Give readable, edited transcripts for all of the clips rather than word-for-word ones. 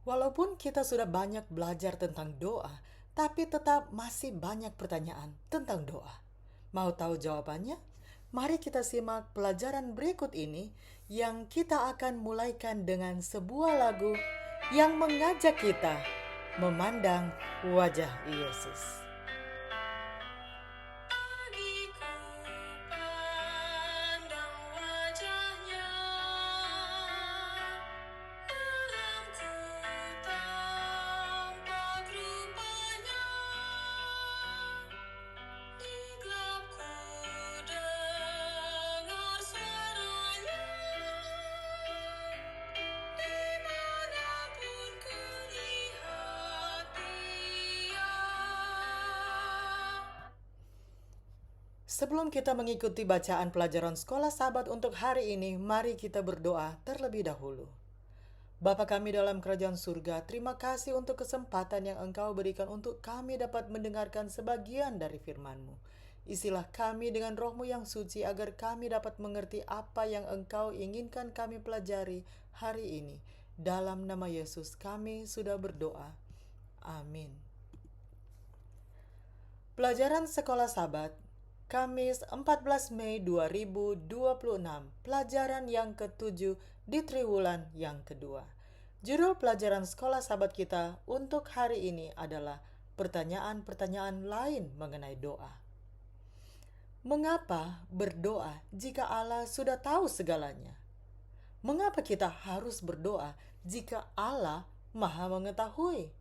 Walaupun kita sudah banyak belajar tentang doa, tapi tetap masih banyak pertanyaan tentang doa. Mau tahu jawabannya? Mari kita simak pelajaran berikut ini yang kita akan mulaikan dengan sebuah lagu yang mengajak kita memandang wajah Yesus. Bagiku pandang wajahnya, dalamku tampak rupanya, di gelapku dengar suaranya, dimanapun ku lihat dia. Sebelum kita mengikuti bacaan pelajaran sekolah sahabat untuk hari ini, mari kita berdoa terlebih dahulu. Bapa kami dalam kerajaan surga, terima kasih untuk kesempatan yang Engkau berikan untuk kami dapat mendengarkan sebagian dari firman-Mu. Isilah kami dengan roh-Mu yang suci agar kami dapat mengerti apa yang Engkau inginkan kami pelajari hari ini. Dalam nama Yesus kami sudah berdoa. Amin. Pelajaran Sekolah Sabat, Kamis 14 Mei 2026, pelajaran yang ketujuh di triwulan yang kedua. Judul pelajaran Sekolah Sabat kita untuk hari ini adalah pertanyaan-pertanyaan lain mengenai doa. Mengapa berdoa jika Allah sudah tahu segalanya? Mengapa kita harus berdoa jika Allah Maha Mengetahui?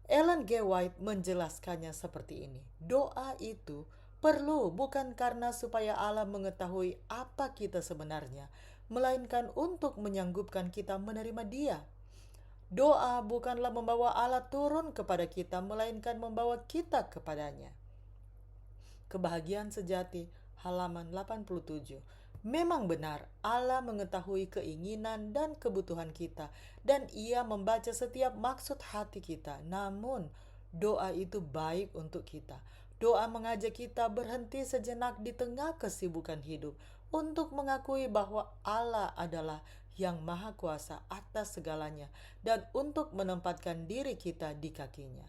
Ellen G. White menjelaskannya seperti ini. Doa itu perlu bukan karena supaya Allah mengetahui apa kita sebenarnya, melainkan untuk menyanggupkan kita menerima Dia. Doa bukanlah membawa Allah turun kepada kita, melainkan membawa kita kepadanya. Kebahagiaan sejati, halaman 87. Memang benar, Allah mengetahui keinginan dan kebutuhan kita, dan Ia membaca setiap maksud hati kita. Namun, doa itu baik untuk kita. Doa mengajak kita berhenti sejenak di tengah kesibukan hidup untuk mengakui bahwa Allah adalah yang maha kuasa atas segalanya dan untuk menempatkan diri kita di kakinya.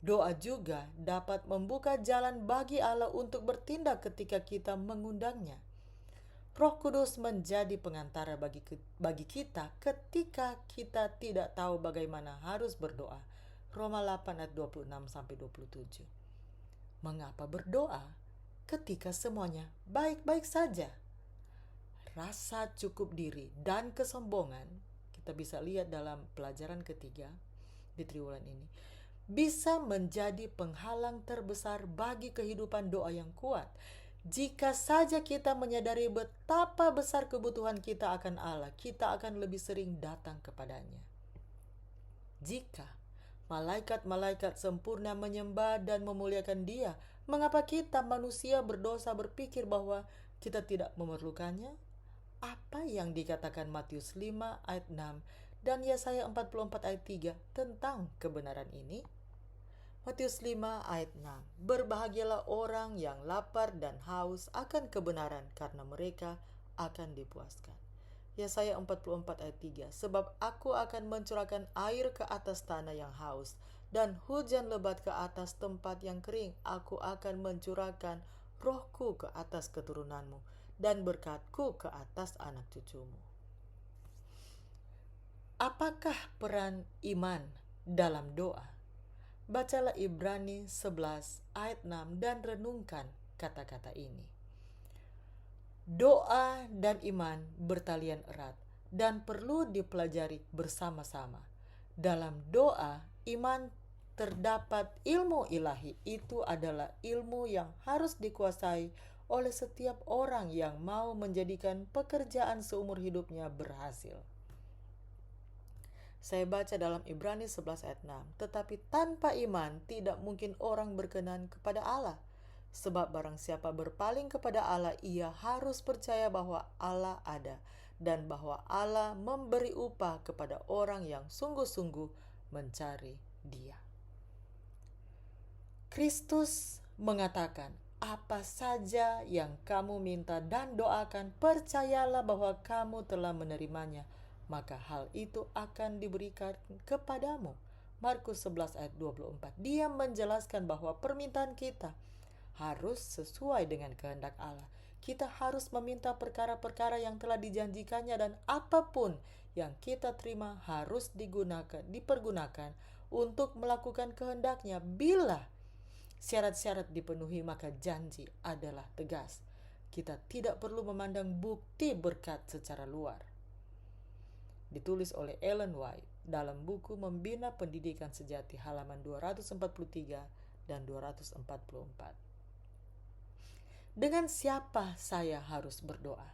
Doa juga dapat membuka jalan bagi Allah untuk bertindak ketika kita mengundangnya. Roh Kudus menjadi pengantara bagi kita ketika kita tidak tahu bagaimana harus berdoa. Roma 8 ayat 26-27. Mengapa berdoa ketika semuanya baik-baik saja? Rasa cukup diri dan kesombongan, kita bisa lihat dalam pelajaran ketiga di triwulan ini, bisa menjadi penghalang terbesar bagi kehidupan doa yang kuat. Jika saja kita menyadari betapa besar kebutuhan kita akan Allah, kita akan lebih sering datang kepadanya. Jika malaikat-malaikat sempurna menyembah dan memuliakan Dia, mengapa kita manusia berdosa berpikir bahwa kita tidak memerlukannya? Apa yang dikatakan Matius 5 ayat 6 dan Yesaya 44 ayat 3 tentang kebenaran ini? Matius 5 ayat 6. Berbahagialah orang yang lapar dan haus akan kebenaran, karena mereka akan dipuaskan. Yesaya 44 ayat 3. Sebab aku akan mencurahkan air ke atas tanah yang haus dan hujan lebat ke atas tempat yang kering. Aku akan mencurahkan rohku ke atas keturunanmu dan berkatku ke atas anak cucumu. Apakah peran iman dalam doa? Bacalah Ibrani 11 ayat 6 dan renungkan kata-kata ini. Doa dan iman bertalian erat dan perlu dipelajari bersama-sama. Dalam doa, iman terdapat ilmu ilahi. Itu adalah ilmu yang harus dikuasai oleh setiap orang yang mau menjadikan pekerjaan seumur hidupnya berhasil. Saya baca dalam Ibrani 11 ayat 6. Tetapi tanpa iman tidak mungkin orang berkenan kepada Allah. Sebab barang siapa berpaling kepada Allah, ia harus percaya bahwa Allah ada dan bahwa Allah memberi upah kepada orang yang sungguh-sungguh mencari Dia. Kristus mengatakan, apa saja yang kamu minta dan doakan, percayalah bahwa kamu telah menerimanya, maka hal itu akan diberikan kepadamu. Markus 11 ayat 24. Dia menjelaskan bahwa permintaan kita harus sesuai dengan kehendak Allah. Kita harus meminta perkara-perkara yang telah dijanjikannya, dan apapun yang kita terima harus dipergunakan untuk melakukan kehendaknya. Bila syarat-syarat dipenuhi, maka janji adalah tegas. Kita tidak perlu memandang bukti berkat secara luar. Ditulis oleh Ellen White dalam buku Membina Pendidikan Sejati halaman 243 dan 244. Dengan siapa saya harus berdoa?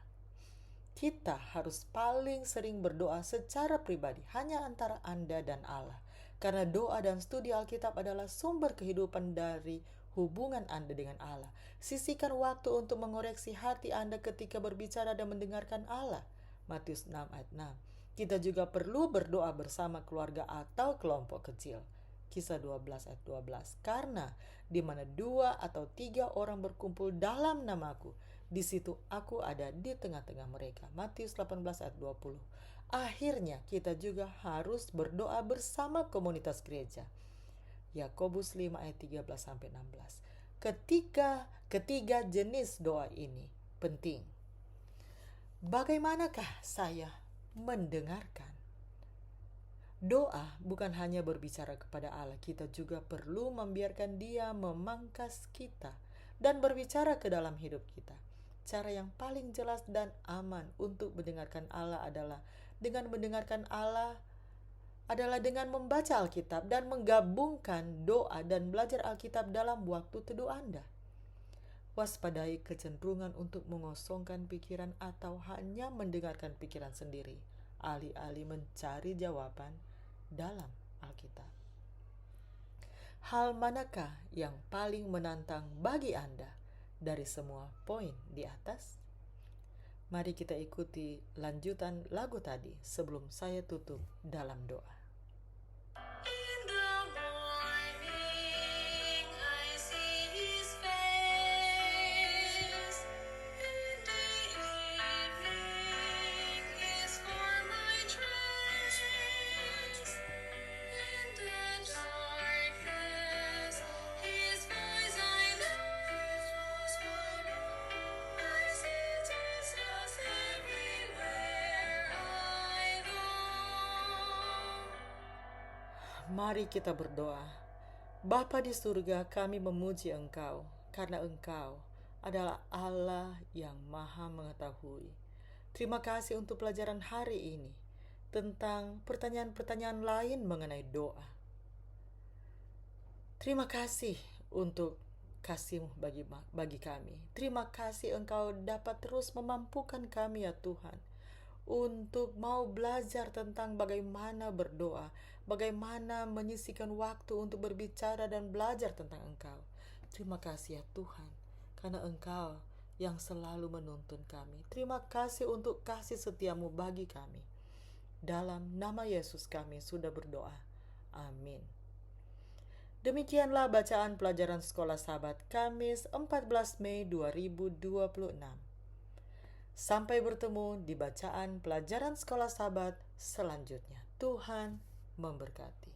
Kita harus paling sering berdoa secara pribadi hanya antara Anda dan Allah. Karena doa dan studi Alkitab adalah sumber kehidupan dari hubungan Anda dengan Allah. Sisihkan waktu untuk mengoreksi hati Anda ketika berbicara dan mendengarkan Allah. Matius 6 ayat 6. Kita juga perlu berdoa bersama keluarga atau kelompok kecil. Kisah 12 ayat 12. Karena di mana 2 atau 3 orang berkumpul dalam namaku, di situ aku ada di tengah-tengah mereka. Matius 18 ayat 20. Akhirnya kita juga harus berdoa bersama komunitas gereja. Yakobus 5 ayat 13 sampai 16. Ketiga jenis doa ini penting. Bagaimanakah saya mendengarkan? Doa bukan hanya berbicara kepada Allah, kita juga perlu membiarkan Dia memangkas kita dan berbicara ke dalam hidup kita. Cara yang paling jelas dan aman untuk mendengarkan Allah adalah dengan membaca Alkitab dan menggabungkan doa dan belajar Alkitab dalam waktu teduh Anda. Waspadai kecenderungan untuk mengosongkan pikiran atau hanya mendengarkan pikiran sendiri, alih-alih mencari jawaban dalam Alkitab. Hal manakah yang paling menantang bagi Anda dari semua poin di atas? Mari kita ikuti lanjutan lagu tadi sebelum saya tutup dalam doa. In the morning I see His face. In the evening is for my trace. In the darkness His voice I know. I see Jesus everywhere I go. Mari kita berdoa. Bapa di surga, kami memuji Engkau karena Engkau adalah Allah yang Maha Mengetahui. Terima kasih untuk pelajaran hari ini tentang pertanyaan-pertanyaan lain mengenai doa. Terima kasih untuk kasih-Mu bagi kami. Terima kasih Engkau dapat terus memampukan kami ya Tuhan, untuk mau belajar tentang bagaimana berdoa, bagaimana menyisihkan waktu untuk berbicara dan belajar tentang Engkau. Terima kasih ya Tuhan, karena Engkau yang selalu menuntun kami. Terima kasih untuk kasih setiamu bagi kami. Dalam nama Yesus kami sudah berdoa. Amin. Demikianlah bacaan pelajaran Sekolah Sabat Kamis 14 Mei 2026. Sampai bertemu di bacaan pelajaran Sekolah Sabat selanjutnya. Tuhan memberkati.